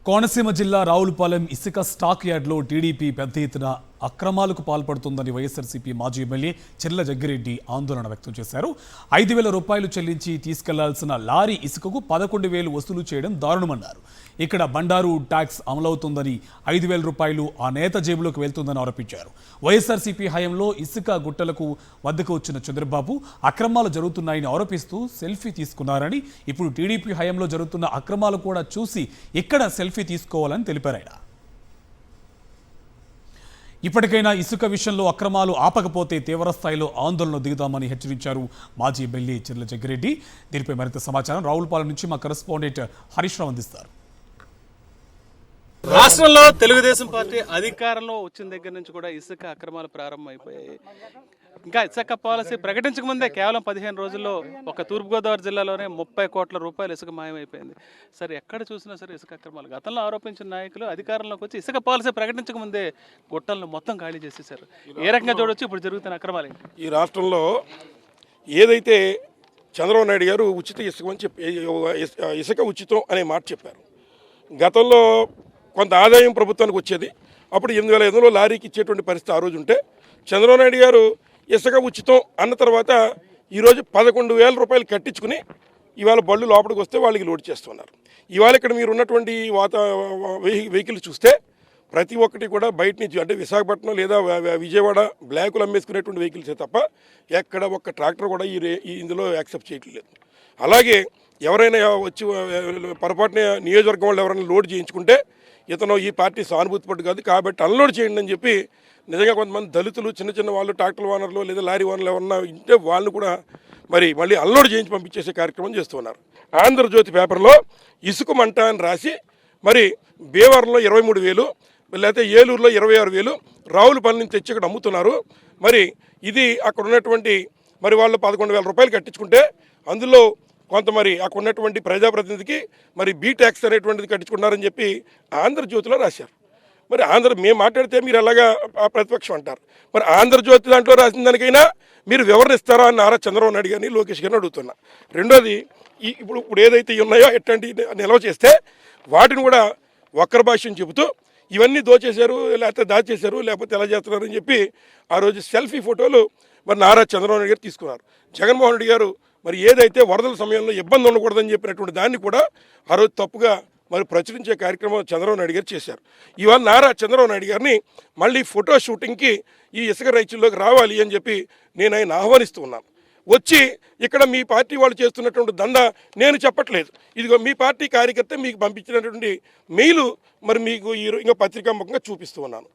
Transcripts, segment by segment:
కోనసీమ జిల్లా రావులపాలెం ఇసుక స్టాక్ యార్డ్లో టీడీపీ పెద్ద ఎత్తున అక్రమాలకు పాల్పడుతుందని వైఎస్ఆర్సీపీ మాజీ ఎమ్మెల్యే చెర్ల జగ్గిరెడ్డి ఆందోళన వ్యక్తం చేశారు. 5,000 రూపాయలు చెల్లించి తీసుకెళ్లాల్సిన లారీ ఇసుకకు 11,000 వసూలు చేయడం దారుణమన్నారు. ఇక్కడ బండారు ట్యాక్స్ అమలవుతుందని 5,000 రూపాయలు ఆ నేత జేబులోకి వెళ్తుందని ఆరోపించారు. వైఎస్ఆర్సీపీ హయాంలో ఇసుక గుట్టలకు వద్దకు వచ్చిన చంద్రబాబు అక్రమాలు జరుగుతున్నాయని ఆరోపిస్తూ సెల్ఫీ తీసుకున్నారని, ఇప్పుడు టీడీపీ హయాంలో జరుగుతున్న అక్రమాలు కూడా చూసి ఇక్కడ సెల్ఫీ తీసుకోవాలని తెలిపారు. ఆయన ఇప్పటికైనా ఇసుక విషయంలో అక్రమాలు ఆపకపోతే తీవ్రస్థాయిలో ఆందోళన దిగుతామని హెచ్చరించారు మాజీ ఎమ్మెల్యే చెర్ల జగ్గిరెడ్డి. దీనిపై మరింత సమాచారం రావులపాలెం నుంచి మా కరెస్పాండెంట్ హరీష్ రావు అందిస్తారు. రాష్ట్రంలో తెలుగుదేశం పార్టీ అధికారంలో వచ్చిన దగ్గర నుంచి కూడా ఇసుక అక్రమాలు ప్రారంభమైపోయాయి. ఇంకా ఇసుక పాలసీ ప్రకటించక ముందే కేవలం 15 రోజుల్లో ఒక తూర్పుగోదావరి జిల్లాలోనే 30 కోట్ల రూపాయలు ఇసుక మాయమైపోయింది. సరే, ఎక్కడ చూసినా సరే ఇసుక అక్రమాలు. గతంలో ఆరోపించిన నాయకులు అధికారంలోకి వచ్చి ఇసుక పాలసీ ప్రకటించక ముందే గుట్టలను మొత్తం ఖాళీ చేసేసారు. ఏ రకంగా చూడొచ్చు ఇప్పుడు జరుగుతున్న అక్రమాలు? ఈ రాష్ట్రంలో ఏదైతే చంద్రబాబు నాయుడు గారు ఉచిత ఇసుక ఉచితం అనే మాట చెప్పారు. గతంలో కొంత ఆదాయం ప్రభుత్వానికి వచ్చేది. అప్పుడు 8,500 లారీకి ఇచ్చేటువంటి పరిస్థితి ఆ రోజు ఉంటే, చంద్రబాబు నాయుడు గారు ఇసుక ఉచితం అన్న తర్వాత ఈరోజు 11,000 రూపాయలు కట్టించుకుని ఇవాళ బళ్ళు లోపలికి వస్తే వాళ్ళకి లోడ్ చేస్తున్నారు. ఇవాళ ఇక్కడ మీరు ఉన్నటువంటి వెహికల్ చూస్తే ప్రతి ఒక్కటి కూడా బయట నుంచి, అంటే విశాఖపట్నం లేదా విజయవాడ బ్లాకులు అమ్మేసుకునేటువంటి వెహికల్సే తప్ప ఎక్కడ ఒక్క ట్రాక్టర్ కూడా ఇందులో యాక్సెప్ట్ చేయట్లేదు. అలాగే ఎవరైనా వచ్చి పొరపాటున నియోజకవర్గం వాళ్ళు ఎవరైనా లోడ్ చేయించుకుంటే ఇతను ఈ పార్టీ సానుభూతి పట్టు కాదు కాబట్టి అన్లోడ్ చేయండి అని చెప్పి, నిజంగా కొంతమంది దళితులు చిన్న చిన్న వాళ్ళు ట్రాక్టర్ ఓనర్లు లేదా లారీ ఓనర్లు ఎవరన్నా ఉంటే వాళ్ళని కూడా మళ్ళీ అన్లోడ్ చేయించి పంపించేసే కార్యక్రమం చేస్తున్నారు. ఆంధ్రజ్యోతి పేపర్లో ఇసుక మంట అని రాసి భీమవరంలో 23,000, లేకపోతే ఏలూరులో 26,000 రావులపాలెం నుంచి తెచ్చి ఇక్కడ అమ్ముతున్నారు. ఇది అక్కడ ఉన్నటువంటి వాళ్ళు 11,000 రూపాయలు కట్టించుకుంటే అందులో కొంత అక్కడ ఉన్నటువంటి ప్రజాప్రతినిధికి బీ ట్యాక్స్ అనేటువంటిది కట్టించుకున్నారని చెప్పి ఆంధ్రజ్యోతిలో రాశారు. మేము మాట్లాడితే మీరు అలాగా ప్రతిపక్షం అంటారు. ఆంధ్రజ్యోతి దాంట్లో రాసిన దానికైనా మీరు వివరణ ఇస్తారా అని నారా చంద్రబాబు నాయుడు గారిని, లోకేష్ గారిని అడుగుతున్నా. రెండోది, ఇప్పుడు ఏదైతే ఉన్నాయో ఎట్లాంటి నిల్వ చేస్తే వాటిని కూడా వక్ర భాష్యం చెబుతూ ఇవన్నీ దోచేశారు, లేకపోతే దాచేశారు, లేకపోతే ఎలా చేస్తున్నారు అని చెప్పి ఆ రోజు సెల్ఫీ ఫోటోలు నారా చంద్రబాబు నాయుడు గారు తీసుకున్నారు. జగన్మోహన్ రెడ్డి గారు ఏదైతే వరదల సమయంలో ఇబ్బంది ఉండకూడదని చెప్పినటువంటి దాన్ని కూడా ఆ రోజు తప్పుగా ప్రచురించే కార్యక్రమం చంద్రబాబు నాయుడు గారు చేశారు. ఇవాళ నారా చంద్రబాబు నాయుడు గారిని మళ్ళీ ఫోటో షూటింగ్కి ఈ ఇసుక రైతుల్లోకి రావాలి అని చెప్పి నేను ఆయన ఆహ్వానిస్తూ ఉన్నాను. వచ్చి ఇక్కడ మీ పార్టీ వాళ్ళు చేస్తున్నటువంటి దందా నేను చెప్పట్లేదు. ఇదిగో మీ పార్టీ కార్యకర్త మీకు పంపించినటువంటి మెయిలు మీకు ఇంకా పత్రికాముఖంగా చూపిస్తూ ఉన్నాను.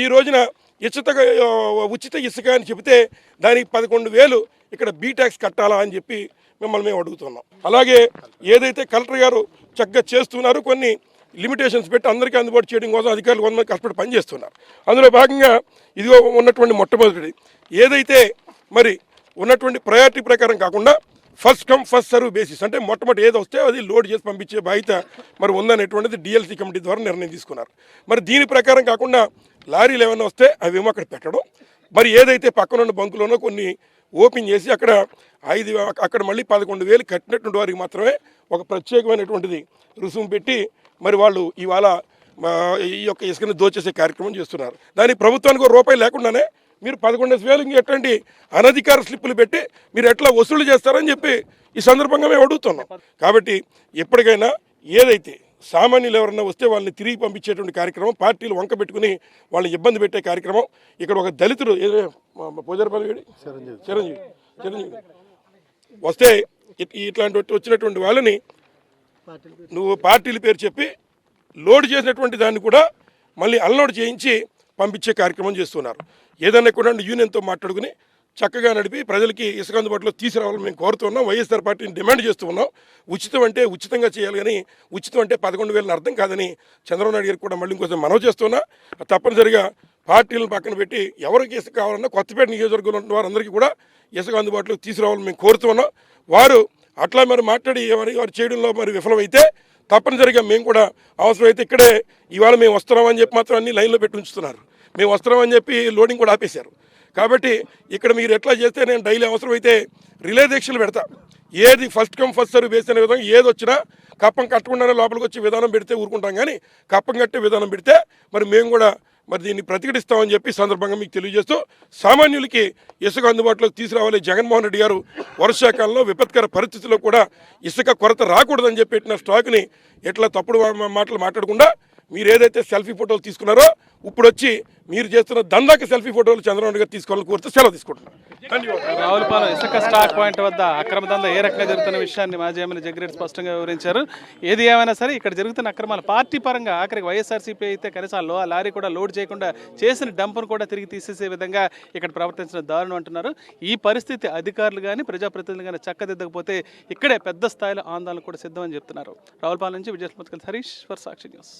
ఈ రోజున ఉచిత ఇసుక అని చెబితే దానికి 11,000 ఇక్కడ బీ ట్యాక్స్ కట్టాలా అని చెప్పి మిమ్మల్ని మేము అడుగుతున్నాం. అలాగే ఏదైతే కలెక్టర్ గారు చక్కగా చేస్తున్నారు, కొన్ని లిమిటేషన్స్ పెట్టి అందరికీ అందుబాటు చేయడం కోసం అధికారులు కొంతమంది కష్టపడి పనిచేస్తున్నారు. అందులో భాగంగా ఇదిగో ఉన్నటువంటి మొట్టమొదటి ఏదైతే ఉన్నటువంటి ప్రయారిటీ ప్రకారం కాకుండా first come first serve basis, అంటే మొట్టమొదటి ఏది వస్తే అది లోడ్ చేసి పంపించే బాధ్యత ఉందనేటువంటిది డిఎల్సీ కమిటీ ద్వారా నిర్ణయం తీసుకున్నారు. దీని ప్రకారం కాకుండా లారీలు ఏమైనా వస్తే అవేమో అక్కడ పెట్టడం, ఏదైతే పక్కనున్న బంకులోనో కొన్ని ఓపెన్ చేసి అక్కడ మళ్ళీ 11,000 కట్టినటువంటి వారికి మాత్రమే ఒక ప్రత్యేకమైనటువంటిది రుసుము పెట్టి వాళ్ళు ఇవాళ ఈ యొక్క ఇసుకని దోచేసే కార్యక్రమం చేస్తున్నారు. దానికి ప్రభుత్వానికి ₹1 లేకుండానే మీరు 11,000 ఎట్లాంటి అనధికార స్లిప్పులు పెట్టి మీరు ఎట్లా వసూలు చేస్తారని చెప్పి ఈ సందర్భంగా మేము అడుగుతున్నాం. కాబట్టి ఎప్పటికైనా ఏదైతే సామాన్యులు ఎవరన్నా వస్తే వాళ్ళని తిరిగి పంపించేటువంటి కార్యక్రమం, పార్టీలు వంక పెట్టుకుని వాళ్ళని ఇబ్బంది పెట్టే కార్యక్రమం. ఇక్కడ ఒక దళితుడు పూజారపల్లి చిరంజీవి వస్తే ఇట్లాంటి వచ్చినటువంటి వాళ్ళని నువ్వు పార్టీల పేరు చెప్పి లోడ్ చేసినటువంటి దాన్ని కూడా మళ్ళీ అన్లోడ్ చేయించి పంపించే కార్యక్రమం చేస్తున్నారు. ఏదైనా కూడా యూనియన్తో మాట్లాడుకుని చక్కగా నడిపి ప్రజలకి ఇసుక అందుబాటులో తీసుకురావాలని మేము కోరుతున్నాం. వైఎస్ఆర్ పార్టీని డిమాండ్ చేస్తూ ఉన్నాం. ఉచితం అంటే ఉచితంగా చేయాలి, కానీ ఉచితం అంటే 11,000 అర్థం కాదని చంద్రబాబు నాయుడు గారికి కూడా మళ్ళీ ఇంకోసం మనవి చేస్తున్నా. తప్పనిసరిగా పార్టీలను పక్కన పెట్టి ఎవరికి ఇసుక కావాలన్నా కొత్తపేట నియోజకవర్గంలో ఉన్న వారందరికీ కూడా ఇసుక అందుబాటులోకి తీసుకురావాలని మేము కోరుతున్నాం. వారు అట్లా మాట్లాడి వారు చేయడంలో విఫలమైతే తప్పనిసరిగా మేము కూడా అవసరమైతే ఇక్కడే ఇవాళ మేము వస్తున్నామని చెప్పి మాత్రం అన్ని లైన్లో పెట్టి ఉంచుతున్నారు. మేము వస్తున్నామని చెప్పి లోడింగ్ కూడా ఆపేశారు. కాబట్టి ఇక్కడ మీరు ఎట్లా చేస్తే నేను డైలీ అవసరమైతే రిలే దీక్షలు పెడతా. ఏది first come first serve base అనే విధంగా ఏది వచ్చినా కప్పం కట్టకుండానే లోపలికి వచ్చి విధానం పెడితే ఊరుకుంటాం, కానీ కప్పం కట్టే విధానం పెడితే మరి మేము కూడా మరి దీన్ని ప్రతిఘటిస్తామని చెప్పి ఈ సందర్భంగా మీకు తెలియజేస్తూ, సామాన్యులకి ఇసుక అందుబాటులోకి తీసుకురావాలి. జగన్మోహన్ రెడ్డి గారు వర్షాకాలంలో విపత్కర పరిస్థితుల్లో కూడా ఇసుక కొరత రాకూడదని చెప్పి పెట్టిన స్టాక్ని ఎట్లా తప్పుడు మాటలు మాట్లాడకుండా మీరు ఏదైతే సెల్ఫీ ఫోటోలు తీసుకున్నారో ఇప్పుడు వచ్చి మీరు చేస్తున్న దందాకి సెల్ఫీ ఫోటోలు చంద్రబాబు నాయుడు గారు తీసుకోవాలని కోరితే సెలవు తీసుకుంటున్నారు. ధన్యవాదాలు. రావులపాలెం ఇసుక స్టాక్ పాయింట్ వద్ద అక్రమ దందా ఏ రకంగా జరుగుతున్న విషయాన్ని మాజీ ఎమ్మెల్యే జగ్గిరెడ్డి స్పష్టంగా వివరించారు. ఏది ఏమైనా సరే ఇక్కడ జరుగుతున్న అక్రమాలు పార్టీ పరంగా ఆఖరికి వైఎస్ఆర్సీపీ అయితే కనీసం ఆ లారీ కూడా లోడ్ చేయకుండా చేసిన డంపును కూడా తిరిగి తీసేసే విధంగా ఇక్కడ ప్రవర్తించిన దారుణం అంటున్నారు. ఈ పరిస్థితి అధికారులు కానీ ప్రజాప్రతినిధులు కానీ చక్కదిద్దకపోతే ఇక్కడే పెద్ద స్థాయిలో ఆందోళన కూడా సిద్ధమని చెప్తున్నారు. రావులపాలెం నుంచి విజయస్మృతి హరీష్ ఫర్ సాక్షి న్యూస్.